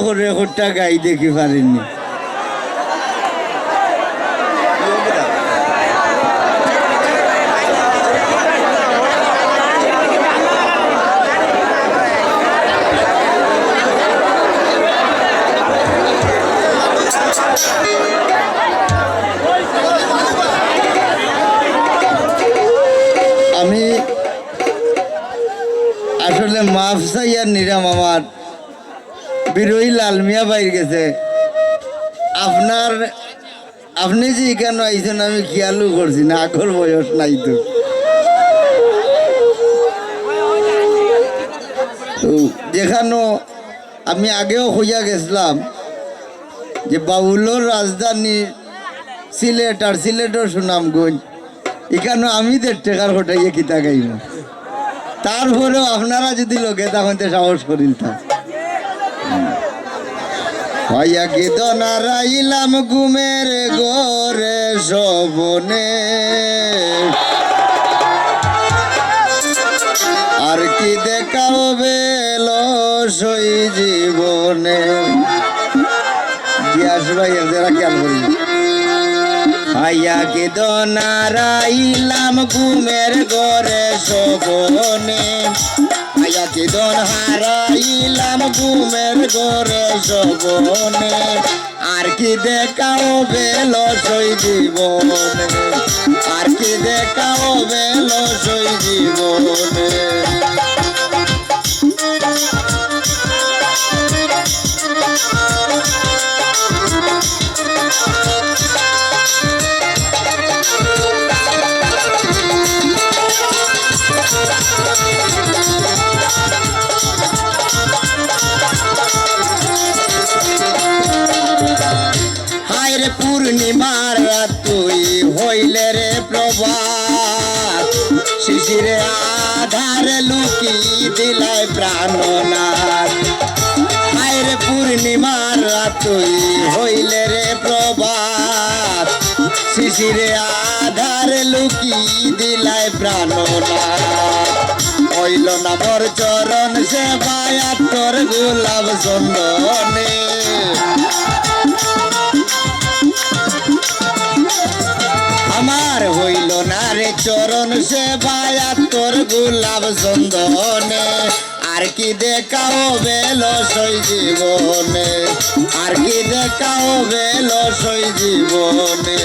করে হট্টা গাই দেখি পারিনি। আমি আসলে মাফ চাই আর নিরাম আমার বিরোহী লাল মিয়া বাইর গেছে। আপনি যে এখানে আইছেন আমি খেয়ালও করছি না, আগর বয়স নাই তো। যেখানো আমি আগেও হইয়া গেছিলাম যে বাউলোর রাজধানী সিলেট আর সিলেটের সুনামগঞ্জ, এখানে আমি 1.5 টাকার হোটাইয়ে কিতা গাইব। তারপরেও আপনারা যদি লোকে তখন তো সাহস করিলতাম। হইয়া কি দনারাইলাম ঘুমের ঘরে শোভনে, আর কি দেখাও বেলসই জীবনে। গিয়াস ভাই এরা খেয়াল করি। হইয়া কি দনারাইলাম ঘুমের ঘরে শোভনে, হইয়া কি দন হারাইলাম ঘুমের ঘরে শোভনে, আর কি দেখাও বেলসই জীবনে, আর কি দেখাও বেলসই জীবনে। হায়রে পূর্ণিমার রাত তুই হইলে রে প্রভাত, শিশিরে আধারে লুকি দিলাই প্রাণনাথ। হায়রে পূর্ণিমার রাত তুই হইলে রে প্রভাত, শিশিরে আধারে লুকি দিলাই প্রাণনাথ। হইল না মোর চরণ সেবায় তোর গোলাপ চন্দনে, আমার হইল না রে চরণ সেবায় তোর গোলাপ চন্দনে, আর কি দেখাও বেলসই জীবনে, আর কি দেখাও বেলসই জীবনে।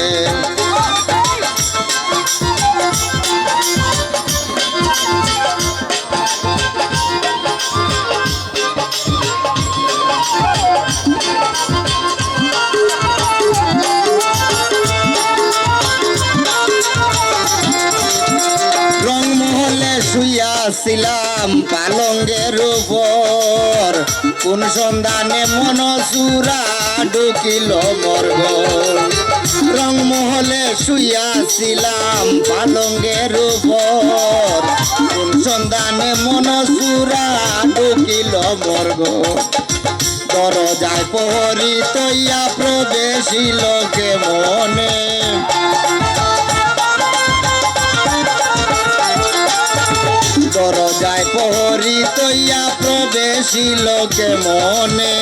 শুইয়াছিলাম পালঙ্গের উপর, কোন সন্ধানে মন চূড়া ঢুকিল মোর ঘর। রংমহলে শুইয়াছিলাম পালঙ্গের উপর, কোন সন্ধানে মন চূড়া ঢুকিল মোর ঘর। দরজায় প্রহরী তৈয়া প্রবেশিল কে মনে, দরজায় প্রহরী তৈয়া প্রবেশিল কে মনে,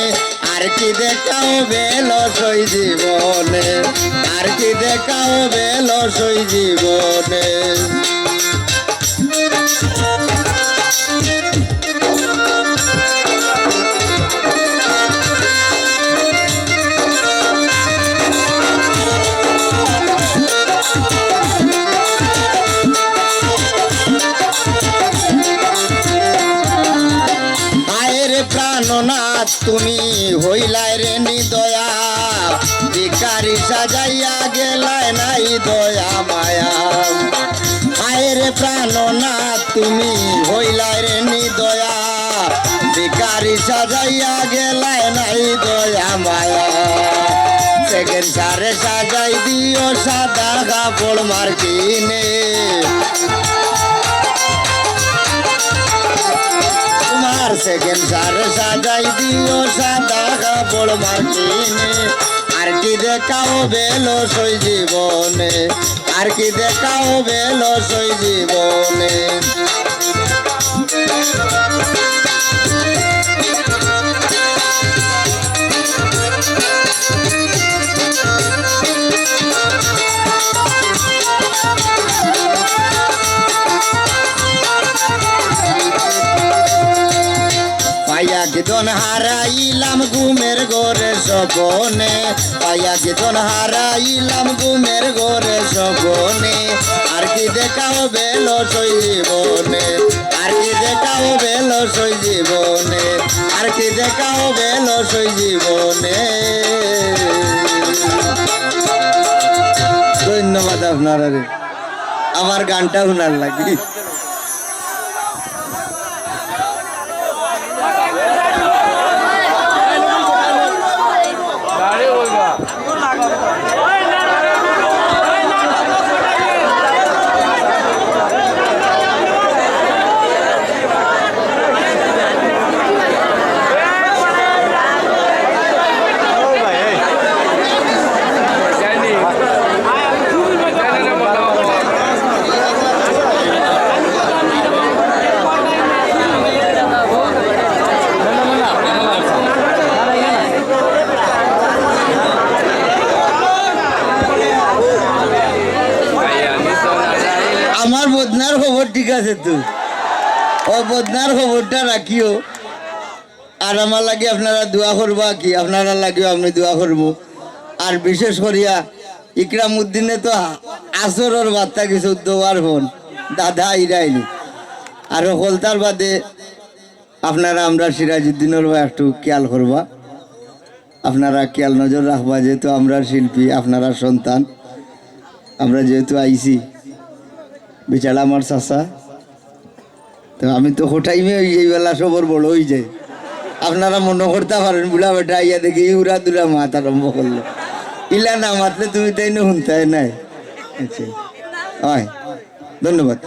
আর কি দেখাও বেলসই জীবনে, আর কি দেখাও বেলসই জীবনে। প্রাণনাথ তুমি হইলাই রে নিদয়া, ভিখারি সাজাইয়া গেলাই নাই দয়া মায়া। হায়রে প্রাণনাথ তুমি হইলাই রে নিদয়া, ভিখারি সাজাইয়া গেলাই নাই দয়া মায়া। সেকেন্ড সারে সাজাই দিও সাদা কাপড় মার্কিনে, তোমার সেকেন্ড সারে সাজাই দিও সাদা কাপড় মার্কিনে, আর কি দেখাও বেলসই জীবনে, আর কি দেখাও বেলসই জীবনে। জীবন হারাইলাম ঘুমের ঘরে সপনে, পাইয়া জীবন হারাইলাম ঘুমের ঘরে সপনে, আর কি দেখাও বেলো সই জীবনে, আর কি দেখাও বেলো সই জীবনে, আর কি দেখাও বেলো সই জীবনে। ধন্যবাদ আপনারা, আমার গানটা শোনার লাগি। আমার বদনার খবর ঠিক আছে, তো ও বদনার খবরটা রাখিও, আর আমার লাগে আপনারা দোয়া করবা, কি আপনারা লাগিও আমি দোয়া করব। আর বিশেষ করিয়া ইকরাম উদ্দিনে তো আসরের বার্তা কিছু দেওয়ার ফোন দাদা ইরাইনি, আর হলতার বাদে আপনারা আমরা সিরাজউদ্দিনের একটু খেয়াল করবা, আপনারা খেয়াল নজর রাখবা, যেহেতু আমরা শিল্পী, আপনারা সন্তান, আমরা যেহেতু আইছি বেচারা আমার চাষা, তো আমি তো হোটাইমে এই বেলা সবর বড় হয়ে যায়, আপনারা মনে করতে পারেন বুড়া বেটা ইয়া দেখি উড়া দুরা মাত আরম্ভ করলো, ইলা না মাতলে তুমি তাই না শুনতে নাই। আচ্ছা হয়, ধন্যবাদ।